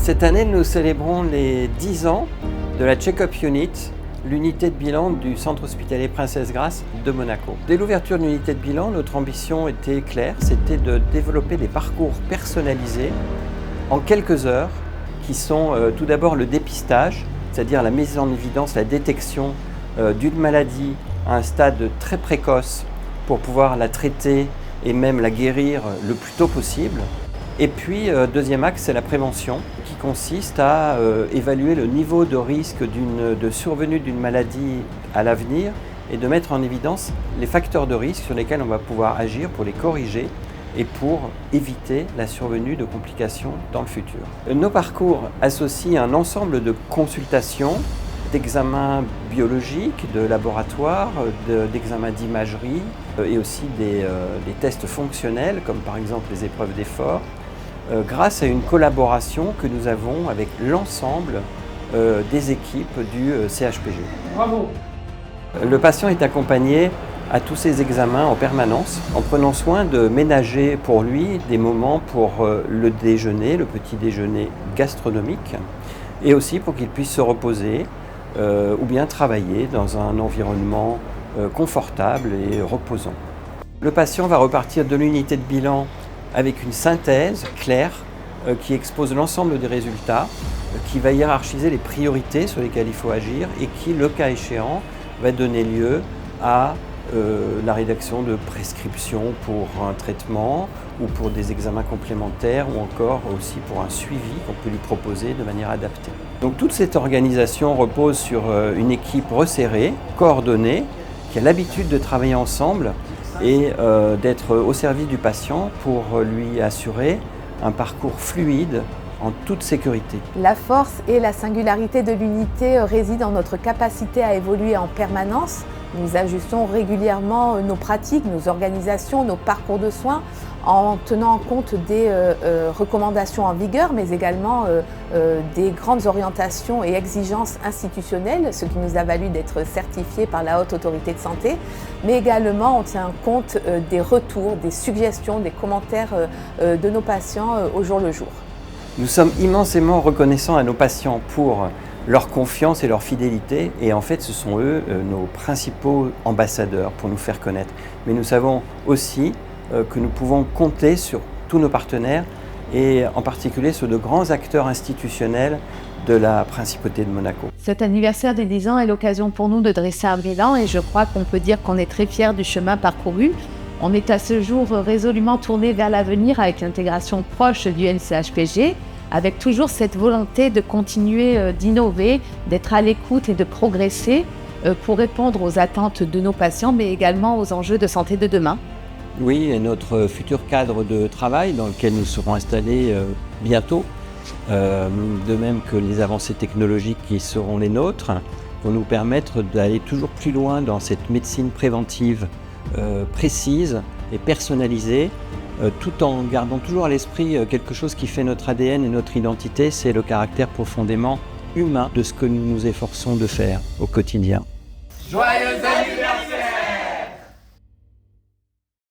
Cette année, nous célébrons les 10 ans de la Check-up Unit, l'unité de bilan du centre hospitalier Princesse Grace de Monaco. Dès l'ouverture de l'unité de bilan, notre ambition était claire, c'était de développer des parcours personnalisés en quelques heures, qui sont tout d'abord le dépistage, c'est-à-dire la mise en évidence, la détection d'une maladie à un stade très précoce pour pouvoir la traiter et même la guérir le plus tôt possible. Et puis, deuxième axe, c'est la prévention, qui consiste à évaluer le niveau de risque de survenue d'une maladie à l'avenir et de mettre en évidence les facteurs de risque sur lesquels on va pouvoir agir pour les corriger et pour éviter la survenue de complications dans le futur. Nos parcours associent un ensemble de consultations, d'examens biologiques, de laboratoire, d'examens d'imagerie et aussi des tests fonctionnels, comme par exemple les épreuves d'effort, grâce à une collaboration que nous avons avec l'ensemble des équipes du CHPG. Bravo! Le patient est accompagné à tous ces examens en permanence, en prenant soin de ménager pour lui des moments pour le déjeuner, le petit déjeuner gastronomique, et aussi pour qu'il puisse se reposer ou bien travailler dans un environnement confortable et reposant. Le patient va repartir de l'unité de bilan avec une synthèse claire qui expose l'ensemble des résultats, qui va hiérarchiser les priorités sur lesquelles il faut agir et qui, le cas échéant, va donner lieu à la rédaction de prescriptions pour un traitement ou pour des examens complémentaires ou encore aussi pour un suivi qu'on peut lui proposer de manière adaptée. Donc toute cette organisation repose sur une équipe resserrée, coordonnée, qui a l'habitude de travailler ensemble et d'être au service du patient pour lui assurer un parcours fluide en toute sécurité. La force et la singularité de l'unité résident dans notre capacité à évoluer en permanence. Nous ajustons régulièrement nos pratiques, nos organisations, nos parcours de soins en tenant compte des recommandations en vigueur, mais également des grandes orientations et exigences institutionnelles, ce qui nous a valu d'être certifiés par la Haute Autorité de Santé, mais également on tient compte des retours, des suggestions, des commentaires de nos patients au jour le jour. Nous sommes immensément reconnaissants à nos patients pour leur confiance et leur fidélité, et en fait ce sont eux nos principaux ambassadeurs pour nous faire connaître. Mais nous savons aussi que nous pouvons compter sur tous nos partenaires et en particulier sur de grands acteurs institutionnels de la Principauté de Monaco. Cet anniversaire des 10 ans est l'occasion pour nous de dresser un bilan et je crois qu'on peut dire qu'on est très fiers du chemin parcouru. On est à ce jour résolument tourné vers l'avenir avec l'intégration proche du NCHPG, avec toujours cette volonté de continuer d'innover, d'être à l'écoute et de progresser pour répondre aux attentes de nos patients, mais également aux enjeux de santé de demain. Oui, et notre futur cadre de travail dans lequel nous serons installés bientôt, de même que les avancées technologiques qui seront les nôtres, vont nous permettre d'aller toujours plus loin dans cette médecine préventive précise et personnalisée, tout en gardant toujours à l'esprit quelque chose qui fait notre ADN et notre identité, c'est le caractère profondément humain de ce que nous nous efforçons de faire au quotidien. Joyeux anniversaire!